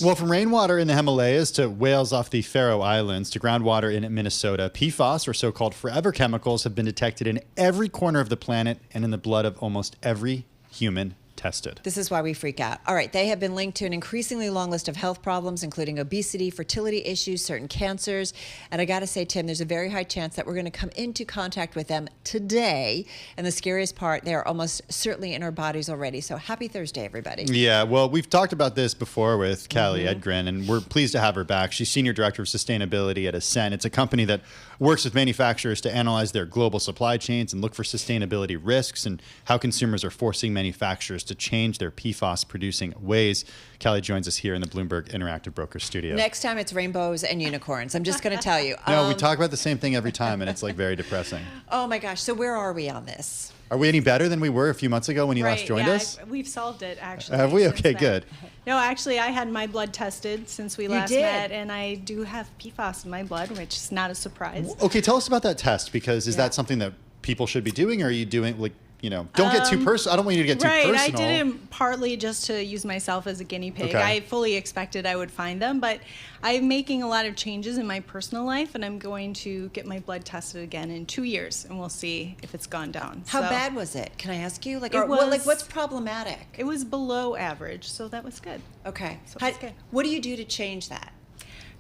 Well, from rainwater in the Himalayas to whales off the Faroe Islands to groundwater in Minnesota, PFAS, or so-called forever chemicals, have been detected in every corner of the planet and in the blood of almost every human tested. This is why we freak out. All right, they have been linked to an increasingly long list of health problems, including obesity, fertility issues, certain cancers. And I got to say, Tim, there's a very high chance that we're going to come into contact with them today. And the scariest part, they are almost certainly in our bodies already. So happy Thursday, everybody. Yeah, well, we've talked about this before with Callie Edgren, and we're pleased to have her back. She's Senior Director of Sustainability at Assent. It's a company that works with manufacturers to analyze their global supply chains and look for sustainability risks and how consumers are forcing manufacturers to change their PFAS-producing ways. Callie joins us here in the Bloomberg Interactive Broker studio. Next time it's rainbows and unicorns. I'm just going to tell you. No, we talk about the same thing every time, and it's like very depressing. Oh my gosh. So where are we on this? Are we any better than we were a few months ago when you last joined us? We've solved it, actually. Have we? since Okay, then. good. No, actually, I had my blood tested since we last did? met, and I do have PFAS in my blood, which is not a surprise. Okay, tell us about that test, because is that something that people should be doing, or are you doing, like, you know, don't get too personal. I don't want you to get too personal. Right, I did it partly just to use myself as a guinea pig. Okay. I fully expected I would find them, but I'm making a lot of changes in my personal life, and I'm going to get my blood tested again in 2 years, and we'll see if it's gone down. How bad was it? Can I ask you? Like, It was- what's problematic? It was below average, so that was good. Okay. So that's good. What do you do to change that?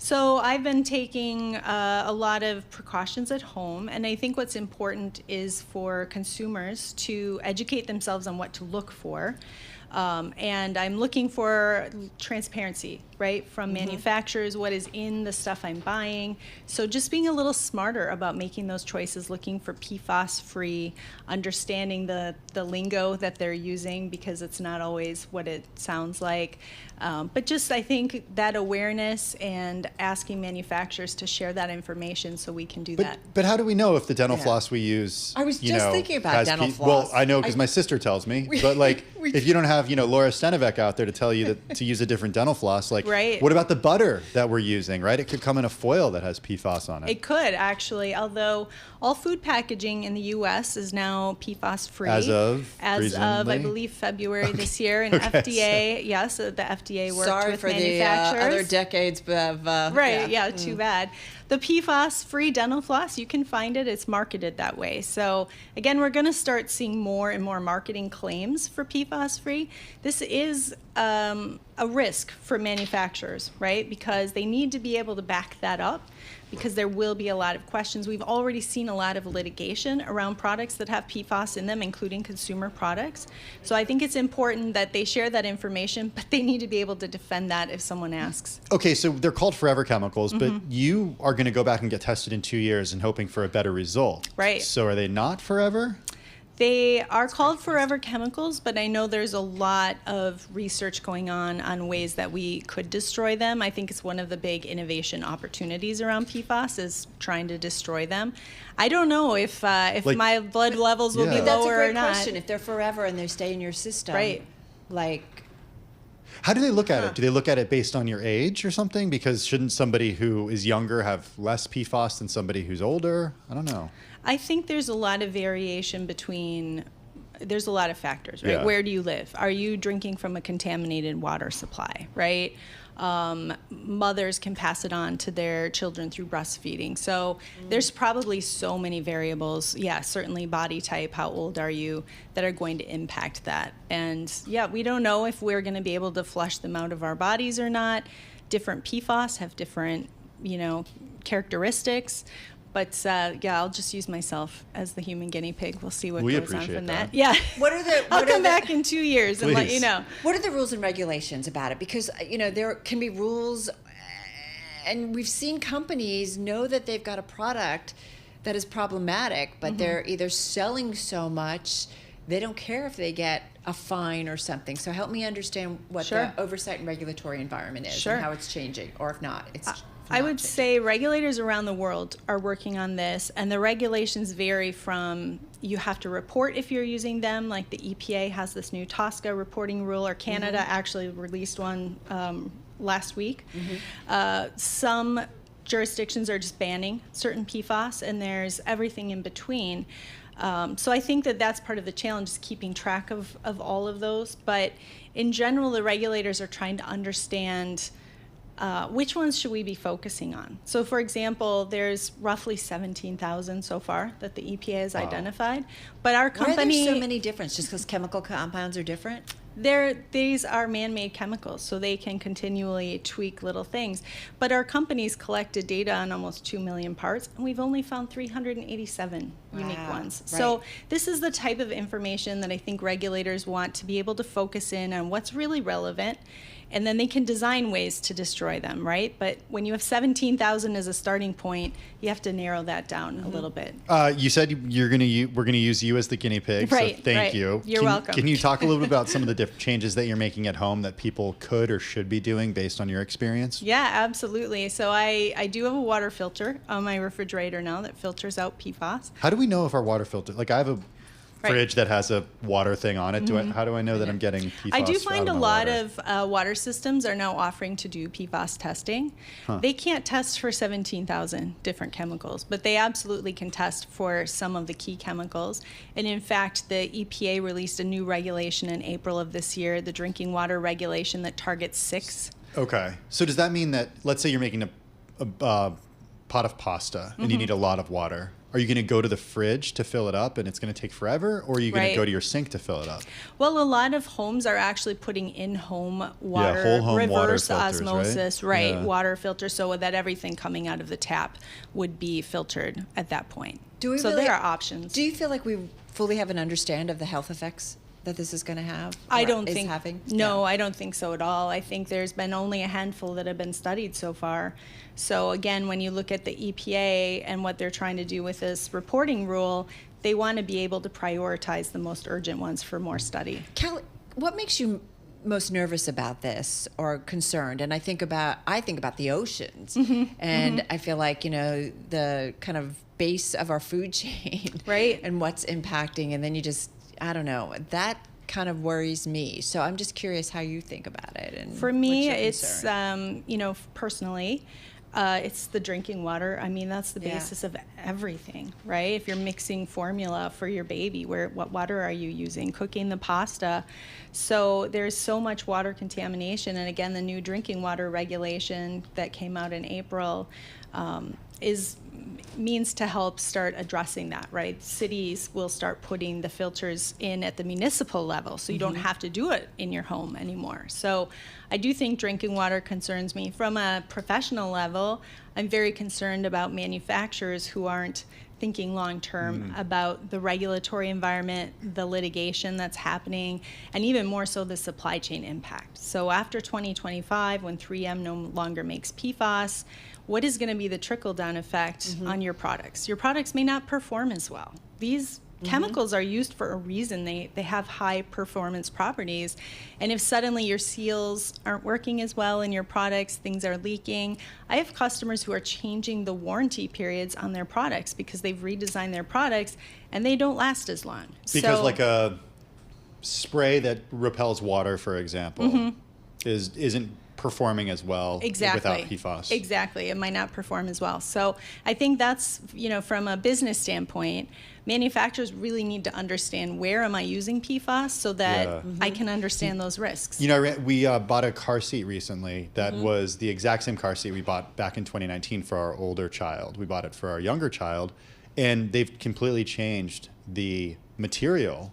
So I've been taking a lot of precautions at home, and I think what's important is for consumers to educate themselves on what to look for. And I'm looking for transparency, right, from manufacturers, what is in the stuff I'm buying. So just being a little smarter about making those choices, looking for PFAS-free, understanding the lingo that they're using, because it's not always what it sounds like. But just, I think, that awareness and asking manufacturers to share that information so we can do that. But how do we know if the dental floss we use, I was you just know, thinking about has dental Well, floss. I know because my sister tells me. But like, if you don't have, you know, Laura Stenovec out there to tell you that to use a different dental floss, like, Right. what about the butter that we're using, right? It could come in a foil that has PFAS on it. It could, actually, although all food packaging in the U.S. is now PFAS-free. As of, I presumably? believe, February this year. And Okay, FDA, yes, the FDA worked Sorry with for the manufacturers. other decades of... Right, yeah, too bad. The PFAS-free dental floss, you can find it. It's marketed that way. So, again, we're going to start seeing more and more marketing claims for PFAS-free. This is a risk for manufacturers, right? Because they need to be able to back that up, because there will be a lot of questions. We've already seen a lot of litigation around products that have PFAS in them, including consumer products. So I think it's important that they share that information, but they need to be able to defend that if someone asks. Okay, so they're called forever chemicals, but you are going to go back and get tested in 2 years and hoping for a better result. Right. So are they not forever? They are called forever chemicals, but I know there's a lot of research going on ways that we could destroy them. I think it's one of the big innovation opportunities around PFAS is trying to destroy them. I don't know if my blood levels will be Yeah. lower That's a great or not. question. If they're forever and they stay in your system, Right. like... How do they look at it? Do they look at it based on your age or something? Because shouldn't somebody who is younger have less PFAS than somebody who's older? I don't know. I think there's a lot of variation between, there's a lot of factors, right? Yeah. Where do you live? Are you drinking from a contaminated water supply, right? Mothers can pass it on to their children through breastfeeding. So there's probably so many variables. Yeah, certainly body type, how old are you, that are going to impact that. And yeah, we don't know if we're going to be able to flush them out of our bodies or not. Different PFAS have different, characteristics. But yeah, I'll just use myself as the human guinea pig. We'll see what We goes on appreciate from that. that. Yeah. What are the... I'll come back in 2 years and let Please. you know. What are the rules and regulations about it? Because, there can be rules, and we've seen companies know that they've got a product that is problematic, but they're either selling so much, they don't care if they get a fine or something. So help me understand what Sure. the oversight and regulatory environment is Sure. and how it's changing, or if not, it's... I would say regulators around the world are working on this, and the regulations vary from you have to report if you're using them, like the EPA has this new TSCA reporting rule, or Canada actually released one last week. Some jurisdictions are just banning certain PFAS, and there's everything in between. So I think that that's part of the challenge, is keeping track of all of those. But in general, the regulators are trying to understand which ones should we be focusing on? So, for example, there's roughly 17,000 so far that the EPA has identified. But our company... Why are there so many different? Just because chemical compounds are different? These are man-made chemicals, so they can continually tweak little things. But our company's collected data on almost 2 million parts, and we've only found 387 unique ones. Right. So this is the type of information that I think regulators want to be able to focus in on what's really relevant, and then they can design ways to destroy them, right? But when you have 17,000 as a starting point, you have to narrow that down a little bit. You said we're going to use you as the guinea pig, Right, so thank right. you. You're welcome. Can you talk a little bit about some of the different changes that you're making at home that people could or should be doing based on your experience? Yeah, absolutely. So I do have a water filter on my refrigerator now that filters out PFAS. How do we know if our water filter, like I have a fridge that has a water thing on it. How do I know that I'm getting PFAS? I do find out a of my lot water? of water systems are now offering to do PFAS testing. They can't test for 17,000 different chemicals, but they absolutely can test for some of the key chemicals. And in fact, the EPA released a new regulation in April of this year, the drinking water regulation that targets 6. Okay. So does that mean that, let's say you're making a pot of pasta and you need a lot of water. Are you going to go to the fridge to fill it up and it's going to take forever? Or are you going to go to your sink to fill it up? Well, a lot of homes are actually putting in-home water, whole home reverse water filters, osmosis, right? Yeah. water filter, so that everything coming out of the tap would be filtered at that point. Do we so really, there are options. Do you feel like we fully have an understand of the health effects that this is going to have? I don't is think. Having? No, Yeah. I don't think so at all. I think there's been only a handful that have been studied so far. So again, when you look at the EPA and what they're trying to do with this reporting rule, they want to be able to prioritize the most urgent ones for more study. Kelly, what makes you most nervous about this or concerned? And I think about the oceans, and I feel like the kind of base of our food chain, right? And what's impacting, and then I don't know, that kind of worries me. So I'm just curious how you think about it. And for me, what's your it's concern? personally. It's the drinking water. I mean, that's the basis of everything, right? If you're mixing formula for your baby, what water are you using? Cooking the pasta. So there's so much water contamination. And again, the new drinking water regulation that came out in April means to help start addressing that, right? Cities will start putting the filters in at the municipal level, so you don't have to do it in your home anymore. So I do think drinking water concerns me. From a professional level, I'm very concerned about manufacturers who aren't thinking long-term about the regulatory environment, the litigation that's happening, and even more so the supply chain impact. So after 2025, when 3M no longer makes PFAS, what is going to be the trickle-down effect on your products? Your products may not perform as well. These chemicals are used for a reason. They have high performance properties. And if suddenly your seals aren't working as well in your products, things are leaking. I have customers who are changing the warranty periods on their products because they've redesigned their products and they don't last as long. Because like a spray that repels water, for example, isn't performing as well without PFAS. Exactly. It might not perform as well. So I think that's, from a business standpoint, manufacturers really need to understand where am I using PFAS so that I can understand those risks. We bought a car seat recently that was the exact same car seat we bought back in 2019 for our older child. We bought it for our younger child, and they've completely changed the material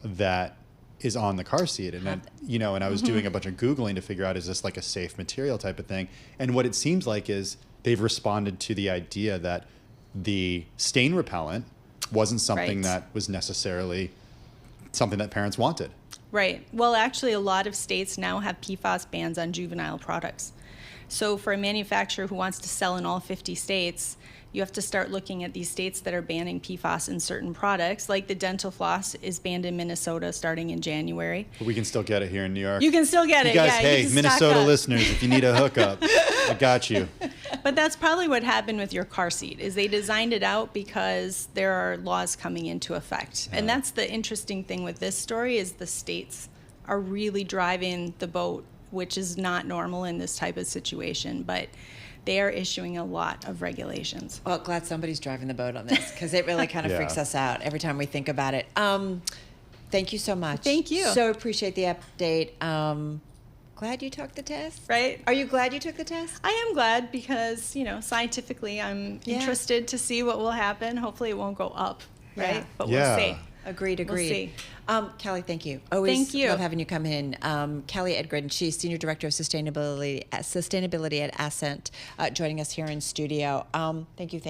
that is on the car seat. And then, and I was doing a bunch of Googling to figure out, is this like a safe material type of thing? And what it seems like is they've responded to the idea that the stain repellent wasn't something that was necessarily something that parents wanted. Right. Well, actually, a lot of states now have PFAS bans on juvenile products. So for a manufacturer who wants to sell in all 50 states, you have to start looking at these states that are banning PFAS in certain products, like the dental floss is banned in Minnesota starting in January. But we can still get it here in New York. You can still get it, guys, yeah. Hey, Minnesota listeners, if you need a hookup, I got you. But that's probably what happened with your car seat, is they designed it out because there are laws coming into effect. And that's the interesting thing with this story, is the states are really driving the boat, which is not normal in this type of situation. But they are issuing a lot of regulations. Well, glad somebody's driving the boat on this, because it really kind of freaks us out every time we think about it. Thank you so much. Thank you. So appreciate the update. glad you took the test? Right? Are you glad you took the test? I am glad because, scientifically I'm interested to see what will happen. Hopefully it won't go up, right? Yeah. But Yeah. we'll see. Agreed. We'll see. Kelly, thank you. Always Thank you. love having you come in. Kelly Edgren, she's Senior Director of Sustainability at Assent, joining us here in studio. Thank you.